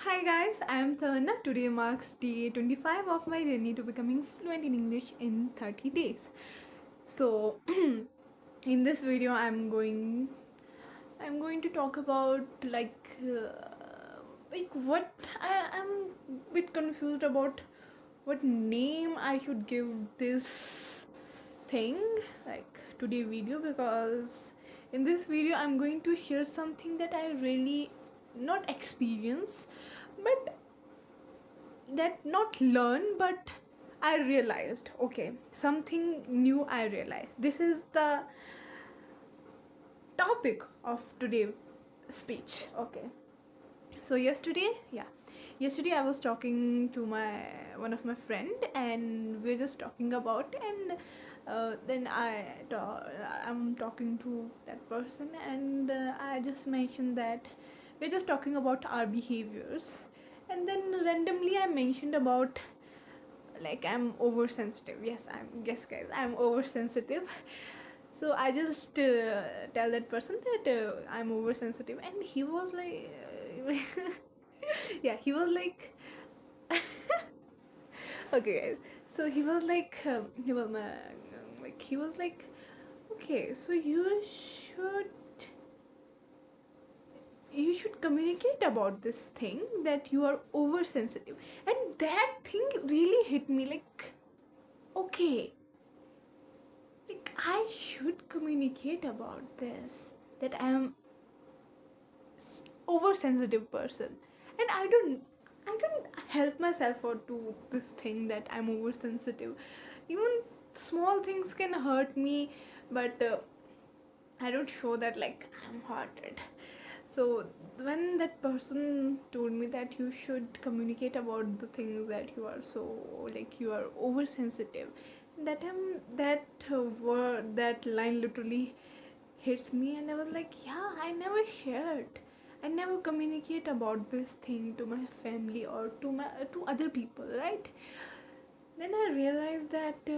Hi guys, I am Tamanna. Today marks day 25 of my journey to becoming fluent in English in 30 days. So, in this video, I'm going to talk about what I'm a bit confused about what name I should give this thing like today video, because in this video I'm going to share something that I really not experience, but that not learn, but I realized, okay, something new. I realized this is the topic of today's speech. Okay, so yesterday I was talking to my one of my friend, and we are just talking about, and then I'm talking to that person, and I just mentioned that we're just talking about our behaviors, and then randomly I mentioned about like I'm oversensitive. Yes guys, I'm oversensitive. So I just tell that person that I'm oversensitive, and he was like yeah, he was like okay guys, so he was like he was like, okay, so you should communicate about this thing that you are oversensitive. And that thing really hit me, like, okay, like I should communicate about this, that I am oversensitive person, and I don't help myself or do this thing that I'm oversensitive. Even small things can hurt me, but I don't show that like I'm hurted. So when that person told me that you should communicate about the things that you are so, like, you are oversensitive, that word, that line literally hits me, and I was like, yeah, I never shared. I never communicate about this thing to my family or to other people, right? Then I realized that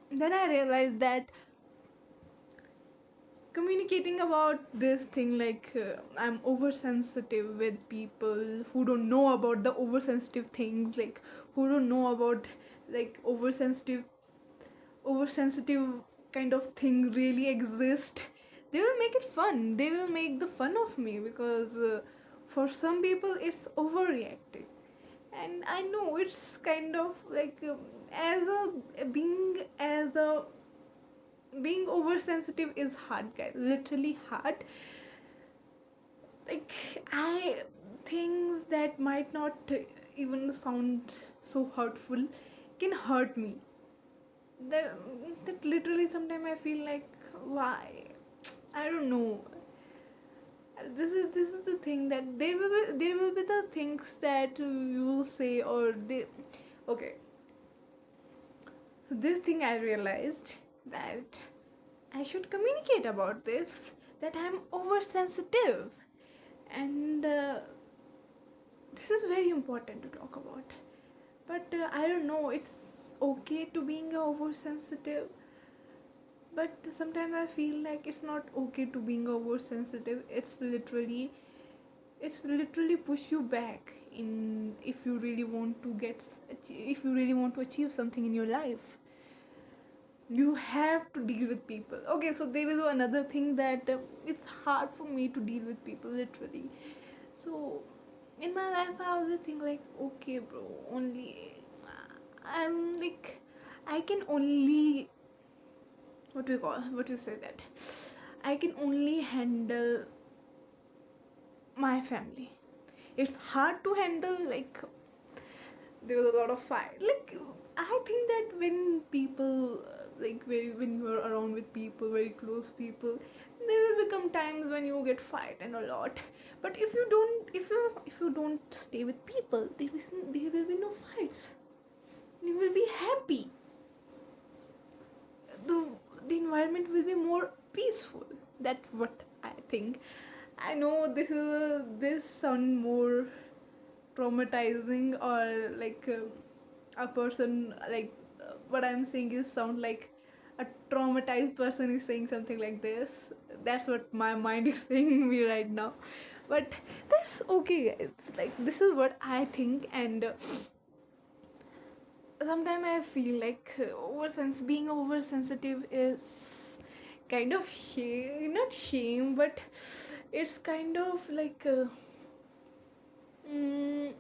then I realized that communicating about this thing, like, I'm oversensitive with people who don't know about the oversensitive things, like who don't know about like oversensitive kind of thing really exist. They will make it fun, they will make the fun of me, because for some people it's overreacting. And I know it's kind of like, as a being oversensitive is hard, guys, literally hard. Like, I things that might not even sound so hurtful can hurt me. That literally sometimes I feel like, why? I don't know. This is the thing, that there will be the things that you will say, or they, okay. So this thing I realized, that I should communicate about this, that I'm oversensitive, and this is very important to talk about. But I don't know, it's okay to being oversensitive, but sometimes I feel like it's not okay to being oversensitive. It's literally push you back in, if you really want to achieve something in your life. You have to deal with people. Okay, so there is another thing, that it's hard for me to deal with people, literally. So in my life I always think like, okay bro, only I'm like, I can only, what do you say, that I can only handle my family. It's hard to handle, like, there was a lot of fight. Like, I think that when people, when you're around with people, very close people, there will become times when you get fight and a lot. But if you don't stay with people, there will be no fights. You will be happy. The the environment will be more peaceful. That's what I think. I know this sound more traumatizing, or like, a person, like, what I'm saying is sound like a traumatized person is saying something like this. That's what my mind is saying me right now. But that's okay, guys. Like, this is what I think, and sometimes I feel like being oversensitive is kind of shame, not shame, but it's kind of like mm,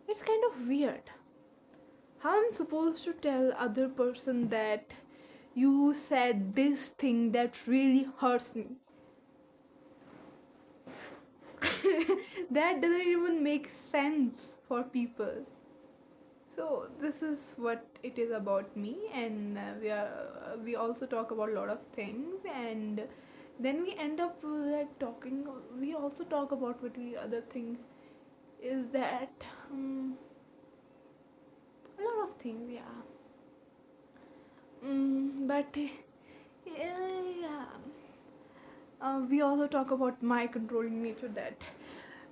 it's kind of weird. How I'm supposed to tell other person that you said this thing that really hurts me? That doesn't even make sense for people. So this is what it is about me, and we also talk about a lot of things, and then we end up like talking. We also talk about what we other thing is that a lot of things, yeah. But yeah, we also talk about my controlling nature. That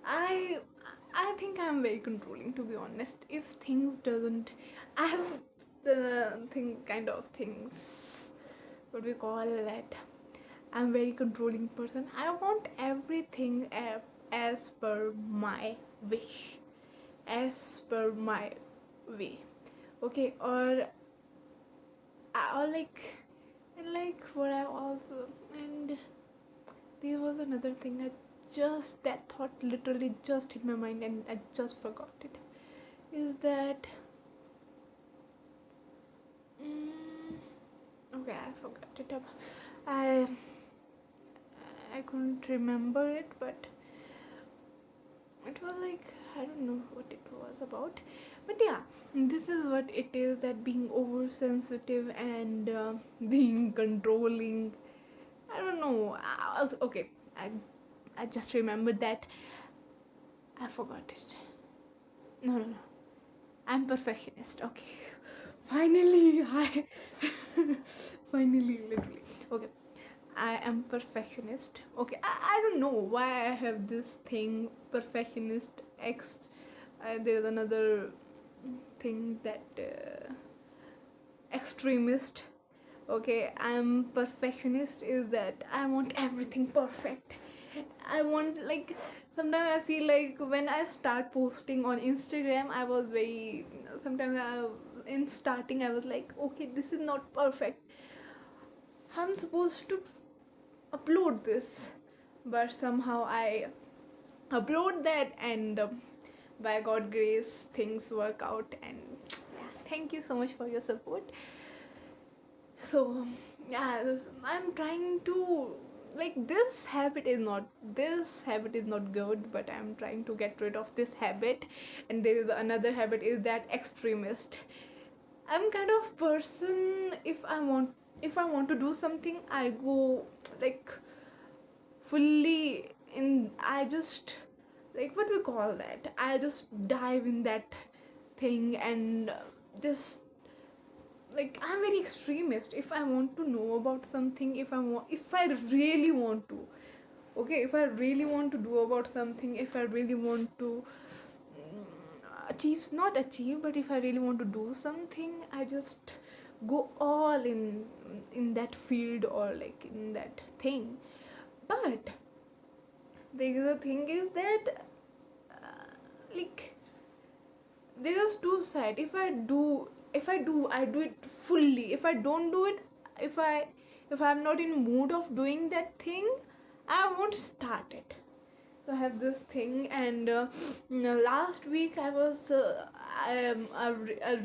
I I think I'm very controlling, to be honest. If things doesn't, I have the thing kind of things. What we call that? I'm very controlling person. I want everything as per my wish, as per my way. Okay, or like, and like what I also, and there was another thing that thought literally just hit my mind and I just forgot it. Is that okay? I forgot it. I I couldn't remember it, but it was like, I don't know what it was about. But yeah, this is what it is, that being oversensitive and being controlling. I don't know. Okay, I just remembered that I forgot it. No. I'm perfectionist. Okay. Finally, I finally, literally. Okay. I am perfectionist. Okay. I don't know why I have this thing, perfectionist X. There's another thing that extremist. Okay, I'm perfectionist is that I want everything perfect. I want, like, sometimes I feel like when I start posting on Instagram, I was very, sometimes in starting I was like, okay, this is not perfect. I'm supposed to upload this, but somehow I upload that, and by God grace things work out, and yeah, thank you so much for your support. So yeah, I'm trying to, like, this habit is not good, but I'm trying to get rid of this habit. And there is another habit, is that extremist. I'm kind of person, if I want to do something, I go like fully in. I just, like, what we call that, I just dive in that thing, and just, like, I'm very extremist. If I want to know about something, if I really want to, okay, if I really want to do about something, if I really want to achieve, not achieve, but if I really want to do something, I just go all in that field, or like in that thing. But the thing is that like, there's two sides. If I do it fully. If I don't do it, if I if I'm not in mood of doing that thing, I won't start it. So I have this thing, and last week a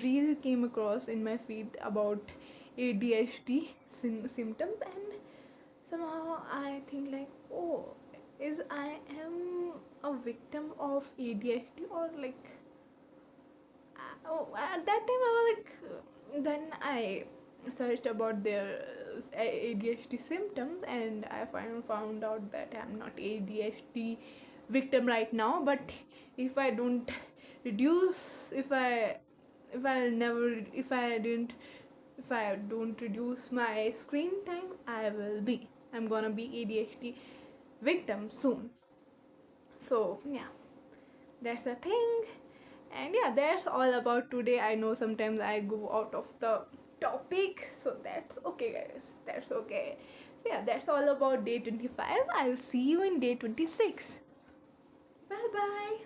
reel came across in my feed about ADHD symptoms, and somehow I think like, oh, is I am a victim of ADHD, or like, at that time I was like, then I searched about their ADHD symptoms, and I found out that I'm not ADHD victim right now. But if I don't reduce, if I don't reduce my screen time, I'm gonna be ADHD victim soon. So yeah, that's the thing. And yeah, that's all about today. I know sometimes I go out of the topic, so that's okay, guys. That's okay. Yeah, that's all about day 25. I'll see you in day 26. Bye bye.